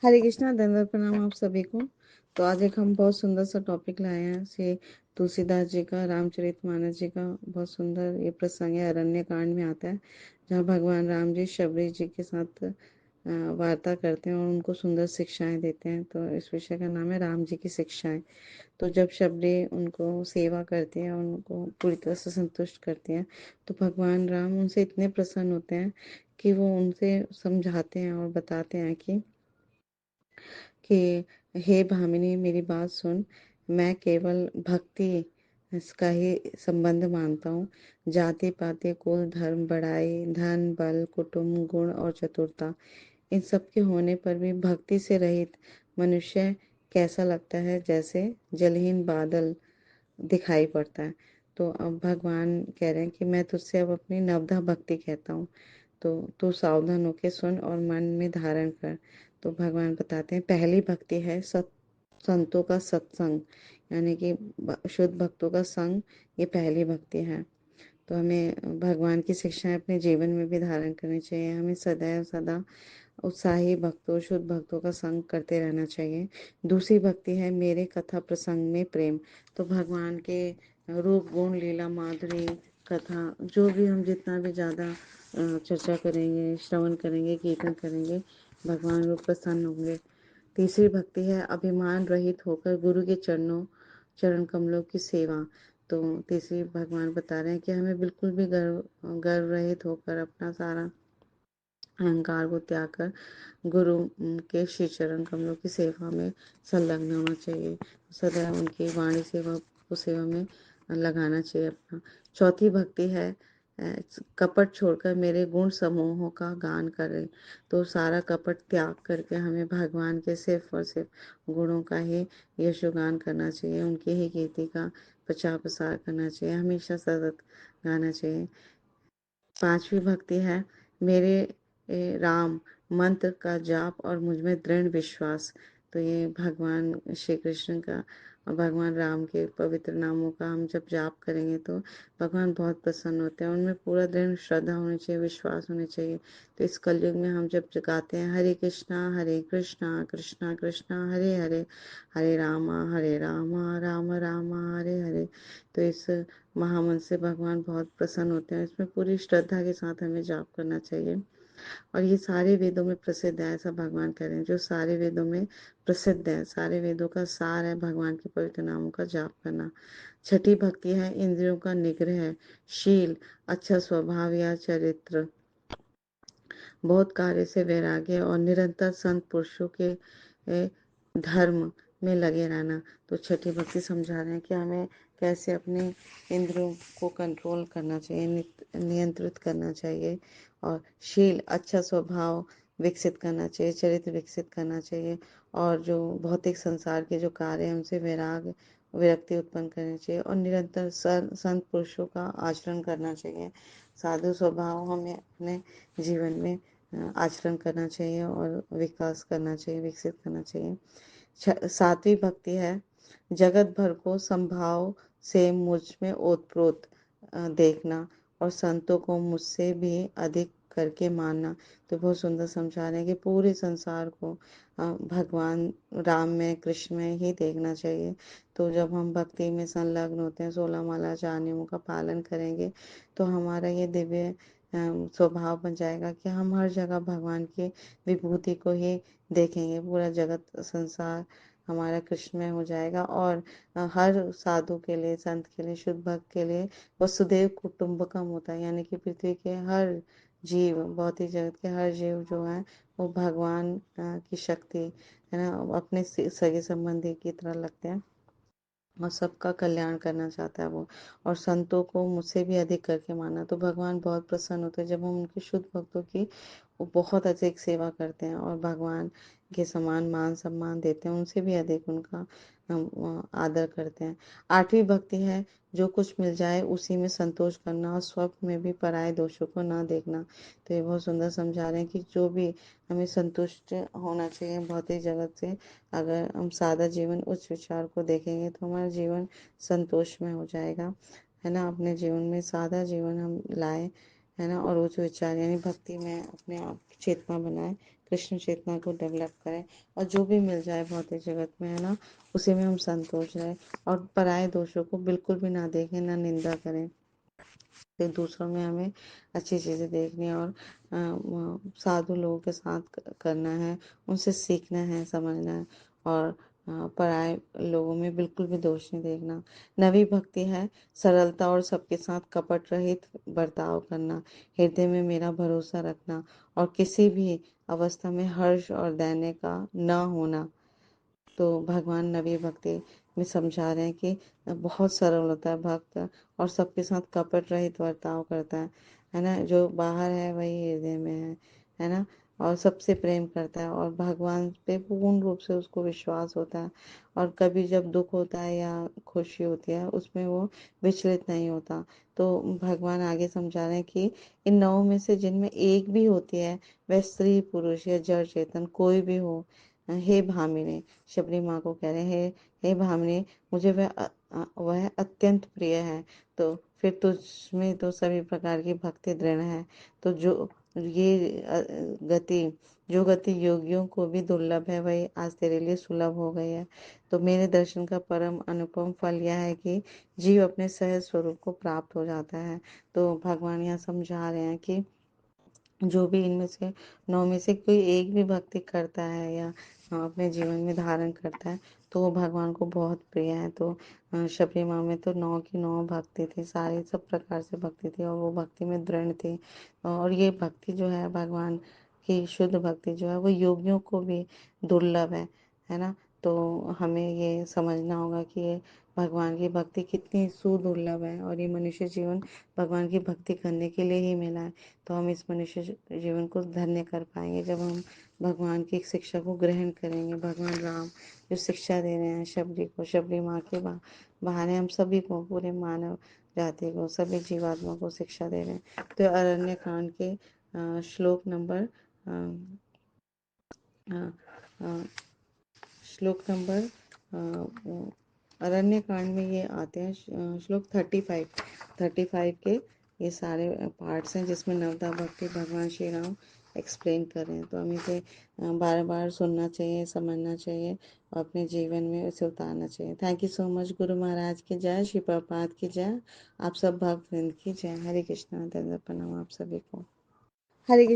हरे कृष्णा, दंडवत प्रणाम आप सभी को। तो आज एक हम बहुत सुंदर सा टॉपिक लाए हैं। श्री तुलसीदास जी का, रामचरितमानस जी का बहुत सुंदर ये प्रसंग है, अरण्य कांड में आता है, जहाँ भगवान राम जी शबरी जी के साथ वार्ता करते हैं और उनको सुंदर शिक्षाएं देते हैं। तो इस विषय का नाम है राम जी की शिक्षाएं। तो जब शबरी उनको सेवा करती है और उनको पूरी तरह से संतुष्ट करती हैं, तो भगवान राम उनसे इतने प्रसन्न होते हैं कि वो उनसे समझाते हैं और बताते हैं कि हे भामिनी, मेरी बात सुन। मैं केवल भक्ति इसका ही संबंध मानता हूँ। जाति पाति कुल धर्म बढ़ाई धन बल कुटुंब गुण और चतुरता, इन सब के होने पर भी भक्ति से रहित मनुष्य कैसा लगता है, जैसे जलहीन बादल दिखाई पड़ता है। तो अब भगवान कह रहे हैं कि मैं तुझसे अब अपनी नवधा भक्ति कहता हूँ, तो तू सावधान होके सुन और मन में धारण कर। तो भगवान बताते हैं, पहली भक्ति है संतों का सत्संग, यानी कि शुद्ध भक्तों का संग, ये पहली भक्ति है। तो हमें भगवान की शिक्षाएं अपने जीवन में भी धारण करनी चाहिए। हमें सदैव सदा उत्साही भक्तों शुद्ध भक्तों का संग करते रहना चाहिए। दूसरी भक्ति है मेरे कथा प्रसंग में प्रेम। तो भगवान के रूप गुण लीला माधुरी कथा, जो भी हम जितना भी ज़्यादा चर्चा करेंगे, श्रवण करेंगे, कीर्तन करेंगे, भगवान रूप प्रसन्न होंगे। तीसरी भक्ति है अभिमान रहित होकर गुरु के चरण कमलों की सेवा। तो तीसरी भगवान बता रहे हैं कि हमें बिल्कुल भी गर्व रहित होकर अपना सारा अहंकार को त्याग कर गुरु के श्री चरण कमलों की सेवा में संलग्न होना चाहिए। सदैव उनकी वाणी सेवा को सेवा में लगाना चाहिए अपना। चौथी भक्ति है कपट छोड़कर मेरे गुण समूहों का गान करें। तो सारा कपट त्याग करके हमें भगवान के सिर्फ और सिर्फ गुणों का ही यशोगान करना चाहिए, उनकी ही कीर्ति का प्रचार प्रसार करना चाहिए, हमेशा सतत गाना चाहिए। पांचवी भक्ति है मेरे राम मंत्र का जाप और मुझ में दृढ़ विश्वास। तो ये भगवान श्री कृष्ण का और भगवान राम के पवित्र नामों का हम जब जाप करेंगे तो भगवान बहुत प्रसन्न होते हैं। उनमें पूरा दृढ़ श्रद्धा होनी चाहिए, विश्वास होनी चाहिए। तो इस कलयुग में हम जब गाते हैं हरे कृष्णा कृष्णा कृष्णा हरे हरे, हरे रामा राम राम हरे हरे, तो इस महामंत्र से भगवान बहुत प्रसन्न होते हैं। इसमें पूरी श्रद्धा के साथ हमें जाप करना चाहिए और ये सारे वेदों में प्रसिद्ध है, ऐसा भगवान कह रहे हैं, जो सारे वेदों में प्रसिद्ध है, सारे वेदों का सार है भगवान के पवित्र नामों का जाप करना। छठी भक्ति है इंद्रियों का निग्रह, शील, अच्छा स्वभाव या चरित्र, बहुत कार्य से वैराग्य और निरंतर संत पुरुषों के धर्म में लगे रहना। तो छठी भक्ति समझा रहे हैं कि हमें कैसे अपने इंद्रियों को कंट्रोल करना चाहिए, नियंत्रित करना चाहिए, और शील, अच्छा स्वभाव विकसित करना चाहिए, चरित्र विकसित करना चाहिए, और जो भौतिक संसार के जो कार्य हैं उनसे विरक्ति उत्पन्न करनी चाहिए, और निरंतर संत पुरुषों का आचरण करना चाहिए। साधु स्वभाव हमें अपने जीवन में आचरण करना चाहिए और विकास करना चाहिए, विकसित करना चाहिए। सातवीं भक्ति है जगत भर को संभाव से मुझ में ओतप्रोत देखना और संतों को मुझसे भी अधिक करके मानना। तो बहुत सुंदर समझा रहे हैं कि पूरे संसार को भगवान राम में, कृष्ण में ही देखना चाहिए। तो जब हम भक्ति में संलग्न होते हैं, 16 माला 4 नियमों का पालन करेंगे, तो हमारा ये दिव्य स्वभाव बन जाएगा कि हम हर जगह भगवान की विभूति को ही देखेंगे। पूरा जगत संसार हमारा कृष्णमय हो जाएगा और हर साधु के लिए, संत के लिए, शुद्ध भक्त के लिए वसुदेव कुटुंबकम होता है, यानी कि पृथ्वी के हर जीव, भौतिक जगत के हर जीव जो है वो भगवान की शक्ति है ना, अपने सगे संबंधी की तरह लगते हैं और सबका कल्याण करना चाहता है वो, और संतों को मुझसे भी अधिक करके माना। तो भगवान बहुत प्रसन्न होते हैं जब हम उनके शुद्ध भक्तों की वो बहुत अधिक सेवा करते हैं और भगवान के समान मान सम्मान देते हैं, उनसे भी अधिक उनका हम आदर करते हैं। आठवीं भक्ति है जो कुछ मिल जाए उसी में संतोष करना और स्वप्न में भी पराये दोषों को ना देखना। तो ये बहुत सुंदर समझा रहे हैं कि जो भी हमें संतुष्ट होना चाहिए भौतिक जगत से। अगर हम सादा जीवन उच्च विचार को देखेंगे तो हमारा जीवन संतोष में हो जाएगा, है ना। अपने जीवन में सादा जीवन हम लाएं, है ना, और उच्च विचार यानी भक्ति में अपने आप की चेतना बनाए, कृष्ण चेतना को डेवलप करें, और जो भी मिल जाए भौतिक जगत में, है ना, उसी में हम संतोष रहें, और पराये दोषों को बिल्कुल भी ना देखें, ना निंदा करें। तो दूसरों में हमें अच्छी चीज़ें देखनी है, और साधु लोगों के साथ करना है, उनसे सीखना है, समझना है, और पराये लोगों में बिल्कुल भी दोष नहीं देखना। नवी भक्ति है सरलता और सबके साथ कपट रहित बर्ताव करना, हृदय में मेरा भरोसा रखना, और किसी भी अवस्था में हर्ष और दैन्य का न होना। तो भगवान नवी भक्ति में समझा रहे हैं कि बहुत सरल होता है भक्त, और सबके साथ कपट रहित बर्ताव करता है ना, जो बाहर है वही हृदय में है ना, और सबसे प्रेम करता है, और भगवान पे पूर्ण रूप से उसको विश्वास होता है, और कभी जब दुख होता है या खुशी होती है उसमें वो विचलित नहीं होता। तो भगवान आगे समझा रहे हैं कि इन नौ में से जिनमें एक भी होती है, वह स्त्री पुरुष या जड़ चेतन कोई भी हो, हे भामिनी, शबरी माँ को कह रहे हैं, हे भामिनी, मुझे वह अत्यंत प्रिय है। तो फिर तुझमें तो सभी प्रकार की भक्ति दृढ़ है। तो गति जो गति योगियों को भी दुर्लभ है, वही आज तेरे लिए सुलभ हो गई है। तो मेरे दर्शन का परम अनुपम फल यह है कि जीव अपने सहज स्वरूप को प्राप्त हो जाता है। तो भगवान यहाँ समझा रहे हैं कि जो भी इनमें से नौ में से कोई एक भी भक्ति करता है या अपने जीवन में धारण करता है, तो वो भगवान को बहुत प्रिय है। तो शबरी माँ में तो 9 की 9 भक्ति थी, सारी सब प्रकार से भक्ति थी, और वो भक्ति में दृढ़ थी। और ये भक्ति जो है भगवान की शुद्ध भक्ति जो है वो योगियों को भी दुर्लभ है ना। तो हमें ये समझना होगा कि ये भगवान की भक्ति कितनी सुदुर्लभ है, और ये मनुष्य जीवन भगवान की भक्ति करने के लिए ही मिला है। तो हम इस मनुष्य जीवन को धन्य कर पाएंगे जब हम भगवान की शिक्षा को ग्रहण करेंगे। भगवान राम जो शिक्षा दे रहे हैं शबरी को, शबरी माँ के बहाने हम सभी को, पूरे मानव जाति को, सभी जीवात्मा को शिक्षा दे रहे हैं। तो अरण्य कांड के श्लोक नंबर अ, अ, श्लोक नंबर अरण्य कांड में ये आते हैं, श्लोक 35 के ये सारे पार्ट्स हैं जिसमें नवदा भक्ति भगवान श्री राम एक्सप्लेन कर रहे हैं। तो हमें इसे बार बार सुनना चाहिए, समझना चाहिए, और अपने जीवन में उसे उतारना चाहिए। Thank you so much. Guru Maharaj की जय, श्री प्रभुपाद की जय, आप सब भक्त वृंद की जय। हरे कृष्णा, दंडवत प्रणाम आप सभी को। हरे कृष्ण।